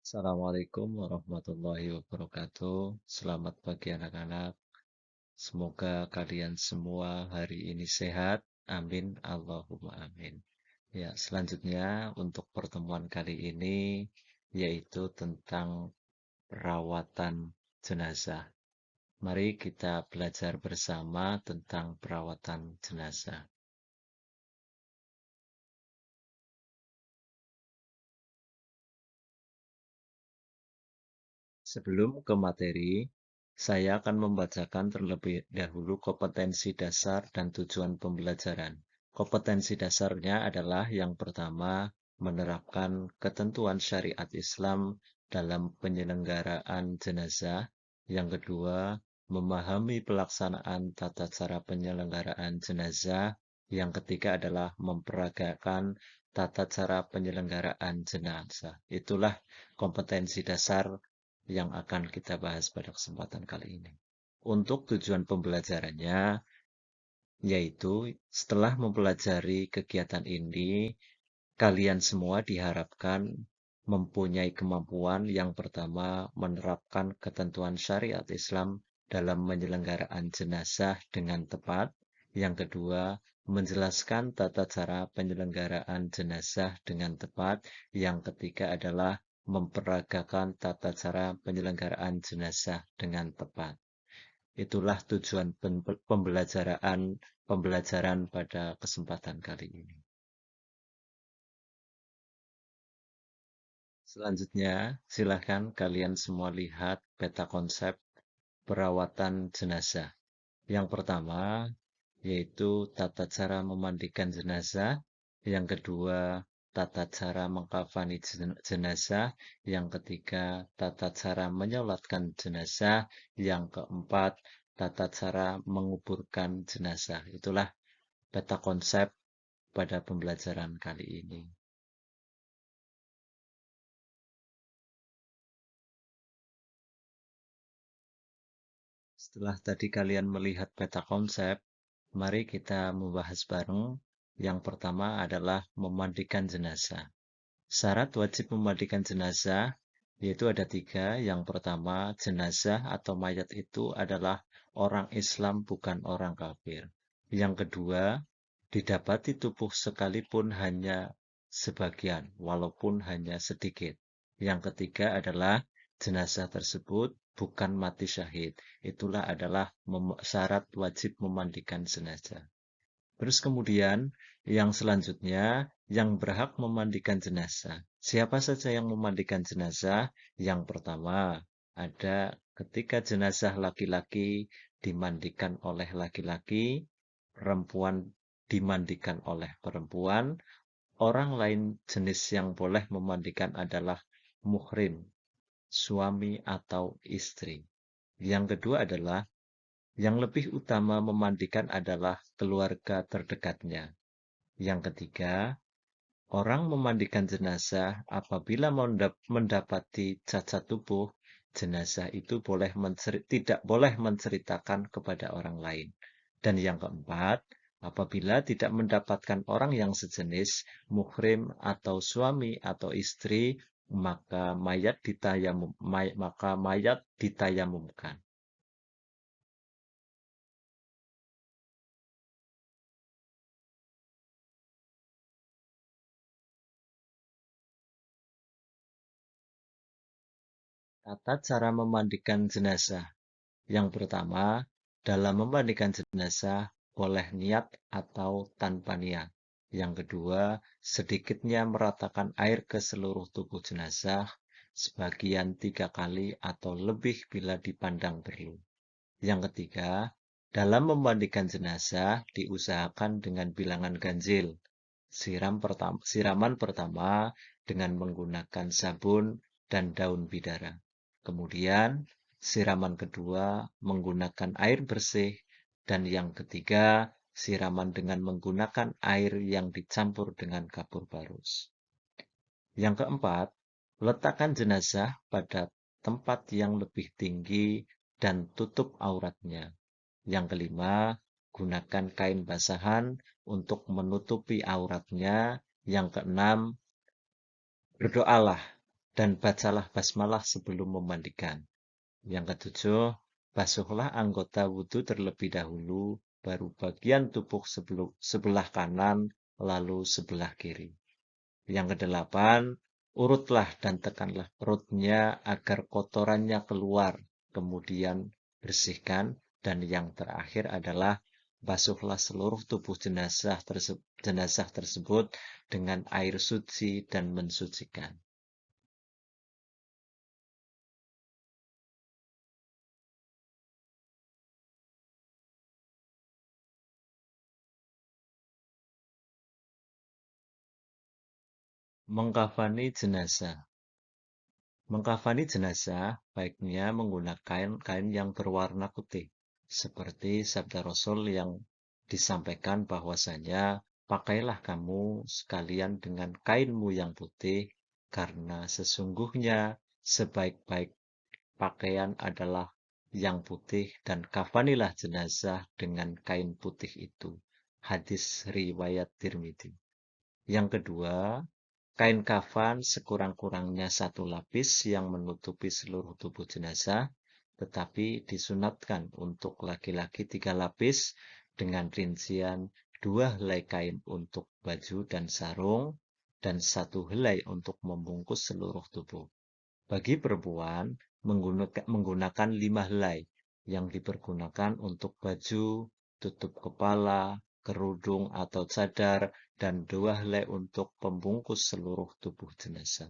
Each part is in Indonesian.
Assalamualaikum warahmatullahi wabarakatuh. Selamat pagi anak-anak. Semoga kalian semua hari ini sehat. Amin. Allahumma amin. Ya, selanjutnya untuk pertemuan kali ini yaitu tentang perawatan jenazah. Mari kita belajar bersama tentang perawatan jenazah. Sebelum ke materi, saya akan membacakan terlebih dahulu kompetensi dasar dan tujuan pembelajaran. Kompetensi dasarnya adalah yang pertama, menerapkan ketentuan syariat Islam dalam penyelenggaraan jenazah. Yang kedua, memahami pelaksanaan tata cara penyelenggaraan jenazah. Yang ketiga adalah memperagakan tata cara penyelenggaraan jenazah. Itulah kompetensi dasar yang akan kita bahas pada kesempatan kali ini. Untuk tujuan pembelajarannya, yaitu setelah mempelajari kegiatan ini, kalian semua diharapkan mempunyai kemampuan yang pertama menerapkan ketentuan syariat Islam dalam penyelenggaraan jenazah dengan tepat. Yang kedua, menjelaskan tata cara penyelenggaraan jenazah dengan tepat. Yang ketiga adalah memperagakan tata cara penyelenggaraan jenazah dengan tepat. Itulah tujuan pembelajaran pada kesempatan kali ini. Selanjutnya, silakan kalian semua lihat peta konsep perawatan jenazah. Yang pertama, yaitu tata cara memandikan jenazah. Yang kedua, tata cara mengkafani jenazah. Yang ketiga, tata cara menyolatkan jenazah. Yang keempat, tata cara menguburkan jenazah. Itulah peta konsep pada pembelajaran kali ini. Setelah tadi kalian melihat peta konsep, mari kita membahas bareng. Yang pertama adalah memandikan jenazah. Syarat wajib memandikan jenazah yaitu ada tiga. Yang pertama, jenazah atau mayat itu adalah orang Islam, bukan orang kafir. Yang kedua, didapati tubuh sekalipun hanya sebagian, walaupun hanya sedikit. Yang ketiga adalah jenazah tersebut bukan mati syahid. Itulah adalah syarat wajib memandikan jenazah. Terus kemudian yang selanjutnya yang berhak memandikan jenazah. Siapa saja yang memandikan jenazah? Yang pertama ada ketika jenazah laki-laki dimandikan oleh laki-laki, perempuan dimandikan oleh perempuan, orang lain jenis yang boleh memandikan adalah muhrim, suami atau istri. Yang kedua adalah yang lebih utama memandikan adalah keluarga terdekatnya. Yang ketiga, orang memandikan jenazah apabila mendapati cacat tubuh, jenazah itu tidak boleh menceritakan kepada orang lain. Dan yang keempat, apabila tidak mendapatkan orang yang sejenis, muhrim atau suami atau istri, maka mayat ditayamumkan. Tata cara memandikan jenazah. Yang pertama, dalam memandikan jenazah boleh niat atau tanpa niat. Yang kedua, sedikitnya meratakan air ke seluruh tubuh jenazah, sebagian 3 kali atau lebih bila dipandang perlu. Yang ketiga, dalam memandikan jenazah diusahakan dengan bilangan ganjil. Siraman pertama dengan menggunakan sabun dan daun bidara. Kemudian siraman kedua menggunakan air bersih, dan yang ketiga siraman dengan menggunakan air yang dicampur dengan kapur barus. Yang keempat, letakkan jenazah pada tempat yang lebih tinggi dan tutup auratnya. Yang kelima, gunakan kain basahan untuk menutupi auratnya. Yang keenam, berdoalah dan bacalah basmalah sebelum memandikan. Yang ketujuh, basuhlah anggota wudhu terlebih dahulu, baru bagian tubuh sebelah kanan, lalu sebelah kiri. Yang kedelapan, urutlah dan tekanlah perutnya agar kotorannya keluar, kemudian bersihkan. Dan yang terakhir adalah basuhlah seluruh tubuh jenazah tersebut dengan air suci dan mensucikan. Mengkafani jenazah. Mengkafani jenazah baiknya menggunakan kain yang berwarna putih, seperti sabda Rasul yang disampaikan bahwasanya pakailah kamu sekalian dengan kainmu yang putih, karena sesungguhnya sebaik-baik pakaian adalah yang putih dan kafanilah jenazah dengan kain putih itu. Hadis riwayat Tirmidzi. Yang kedua, kain kafan sekurang-kurangnya satu lapis yang menutupi seluruh tubuh jenazah, tetapi disunatkan untuk laki-laki 3 lapis dengan rincian 2 helai kain untuk baju dan sarung, dan 1 helai untuk membungkus seluruh tubuh. Bagi perempuan, menggunakan 5 helai yang dipergunakan untuk baju, tutup kepala, kerudung atau cadar, dan 2 helai untuk pembungkus seluruh tubuh jenazah.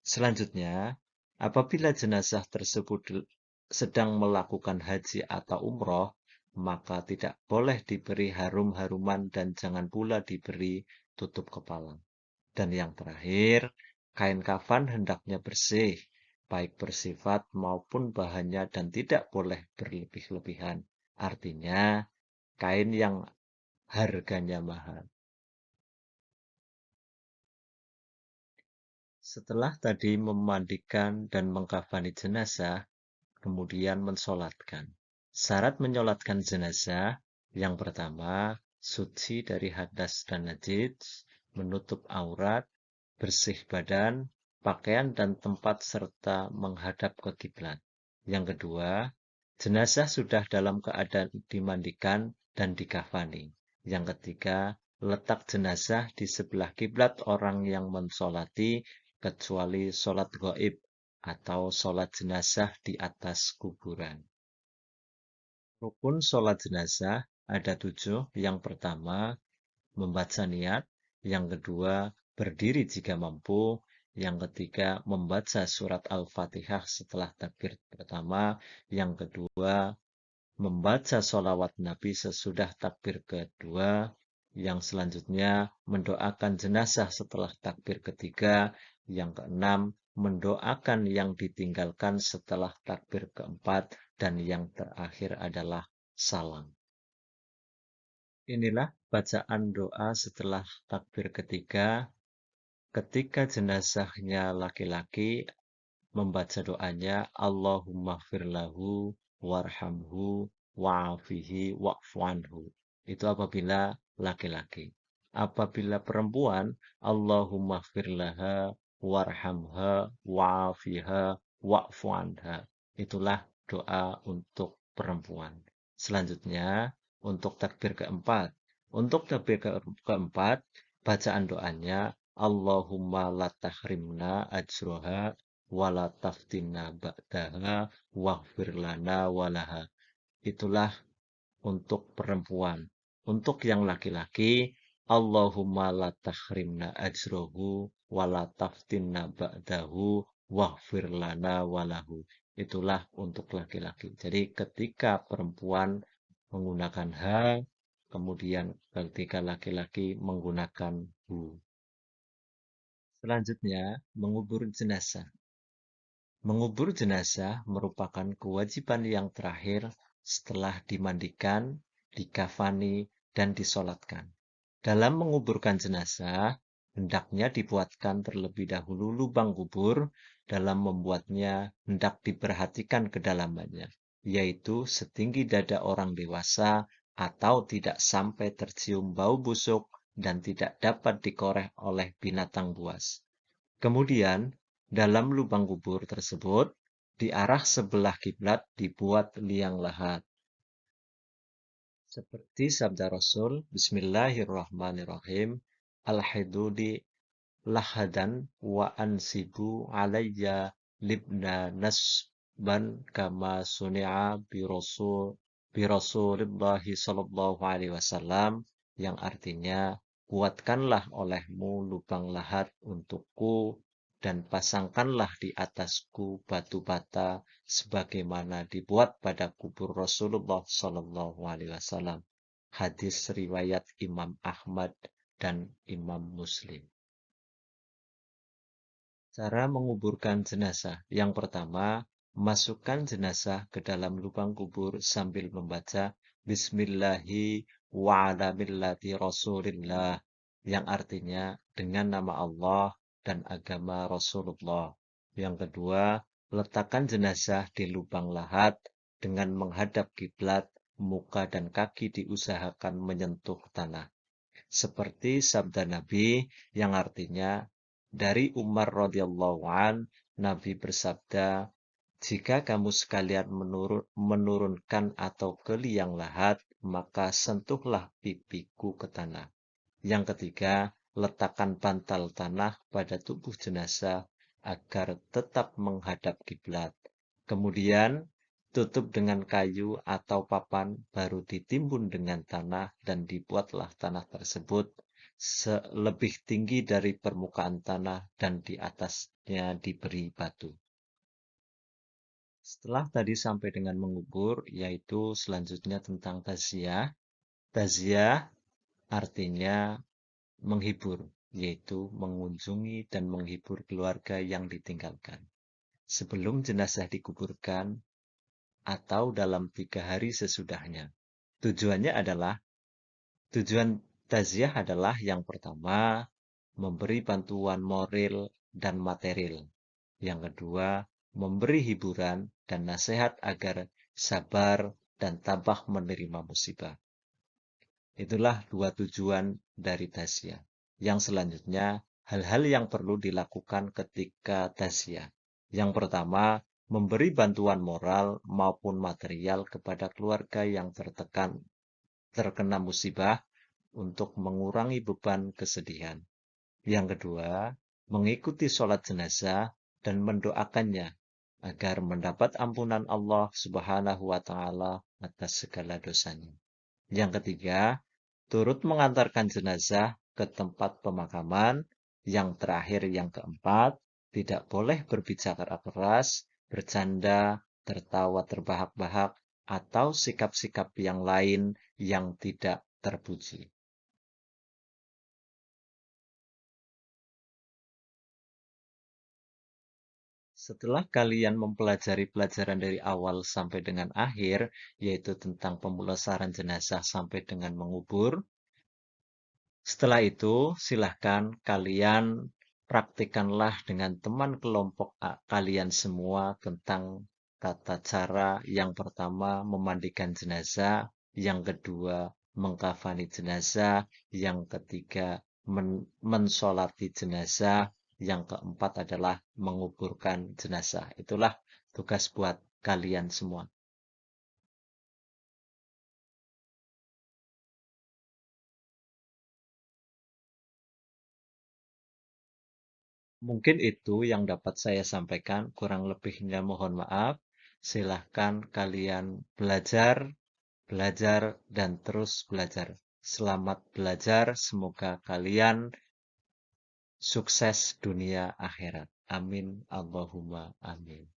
Selanjutnya, apabila jenazah tersebut sedang melakukan haji atau umroh, maka tidak boleh diberi harum-haruman dan jangan pula diberi tutup kepala. Dan yang terakhir, kain kafan hendaknya bersih, baik bersifat maupun bahannya, dan tidak boleh berlebih-lebihan. Artinya, kain yang harganya mahal. Setelah tadi memandikan dan mengkafani jenazah, kemudian mensolatkan. Syarat menyolatkan jenazah, yang pertama, suci dari hadas dan najis, menutup aurat, bersih badan, pakaian dan tempat serta menghadap ke kiblat. Yang kedua, jenazah sudah dalam keadaan dimandikan dan dikafani. Yang ketiga, letak jenazah di sebelah kiblat orang yang mensolati, kecuali sholat gaib atau sholat jenazah di atas kuburan. Rukun sholat jenazah ada 7. Yang pertama, membaca niat. Yang kedua, berdiri jika mampu. Yang ketiga, membaca surat Al-Fatihah setelah takbir pertama. Yang kedua, membaca sholawat Nabi sesudah takbir kedua. Yang selanjutnya, mendoakan jenazah setelah takbir ketiga. Yang keenam, mendoakan yang ditinggalkan setelah takbir keempat. Dan yang terakhir adalah salam. Inilah bacaan doa setelah takbir ketiga. Ketika jenazahnya laki-laki, membaca doanya Allahumma firlahu warhamhu wa'afihi wa'fu'anhu. Itu apabila laki-laki. Apabila perempuan, Allahumma firlaha warhamha wa'afiha wa'fu'anha. Itulah doa untuk perempuan. Selanjutnya, untuk takbir keempat. Untuk takbir keempat, bacaan doanya Allahumma la tahrimna ajroha wala taftinna ba'daha waghfir lana walaha. Itulah untuk perempuan. Untuk yang laki-laki, Allahumma la tahrimna ajrohu wala taftinna ba'dahu waghfir lana walahu. Itulah untuk laki-laki. Jadi ketika perempuan menggunakan ha, kemudian ketika laki-laki menggunakan hu. Selanjutnya, mengubur jenazah. Mengubur jenazah merupakan kewajiban yang terakhir setelah dimandikan, dikafani, dan disolatkan. Dalam menguburkan jenazah, hendaknya dibuatkan terlebih dahulu lubang kubur. Dalam membuatnya, hendak diperhatikan kedalamannya, yaitu setinggi dada orang dewasa atau tidak sampai tercium bau busuk dan tidak dapat dikoreh oleh binatang buas. Kemudian, Dalam lubang kubur tersebut, di arah sebelah kiblat dibuat liang lahat. Seperti sabda Rasul, Bismillahirrahmanirrahim, Al-hidudi lahadan wa ansibu alayya libna nasban kama suni'a bi Rasulillahi sallallahu alaihi wasallam, yang artinya buatkanlah olehmu lubang lahat untukku dan pasangkanlah di atasku batu bata sebagaimana dibuat pada kubur Rasulullah sallallahu alaihi wasallam. Hadis riwayat Imam Ahmad dan Imam Muslim. Cara menguburkan jenazah. Yang pertama, masukkan jenazah ke dalam lubang kubur sambil membaca Bismillahi wa ala millati Rasulillah, yang artinya dengan nama Allah dan agama Rasulullah. Yang kedua, letakkan jenazah di lubang lahat dengan menghadap kiblat, muka dan kaki diusahakan menyentuh tanah. Seperti sabda Nabi yang artinya dari Umar radhiyallahu an, Nabi bersabda, "Jika kamu sekalian menurunkan atau ke liang lahat, maka sentuhlah pipiku ke tanah." Yang ketiga, letakkan bantal tanah pada tubuh jenazah agar tetap menghadap kiblat. Kemudian, tutup dengan kayu atau papan, baru ditimbun dengan tanah dan dibuatlah tanah tersebut lebih tinggi dari permukaan tanah dan di atasnya diberi batu. Setelah tadi sampai dengan mengubur, yaitu selanjutnya tentang taziah. Taziah artinya menghibur, yaitu mengunjungi dan menghibur keluarga yang ditinggalkan. Sebelum jenazah dikuburkan atau dalam 3 hari sesudahnya. Tujuannya adalah, tujuan taziah adalah yang pertama, memberi bantuan moral dan material. Yang kedua, memberi hiburan dan nasihat agar sabar dan tabah menerima musibah. Itulah dua tujuan dari taziah. Yang selanjutnya, hal-hal yang perlu dilakukan ketika taziah. Yang pertama, memberi bantuan moral maupun material kepada keluarga yang terkena musibah untuk mengurangi beban kesedihan. Yang kedua, mengikuti sholat jenazah dan mendoakannya agar mendapat ampunan Allah Subhanahu wa Ta'ala atas segala dosanya. Yang ketiga, turut mengantarkan jenazah ke tempat pemakaman. Yang terakhir, yang keempat, tidak boleh berbicara keras, bercanda, tertawa terbahak-bahak, atau sikap-sikap yang lain yang tidak terpuji. Setelah kalian mempelajari pelajaran dari awal sampai dengan akhir, yaitu tentang pemulasaran jenazah sampai dengan mengubur, setelah itu silahkan kalian praktikanlah dengan teman kelompok kalian semua tentang tata cara yang pertama memandikan jenazah, yang kedua mengkafani jenazah, yang ketiga mensolati jenazah, yang keempat adalah menguburkan jenazah. Itulah tugas buat kalian semua. Mungkin itu yang dapat saya sampaikan, kurang lebihnya mohon maaf. Silahkan kalian belajar, belajar, dan terus belajar. Selamat belajar, semoga kalian sukses dunia akhirat. Amin, Allahumma amin.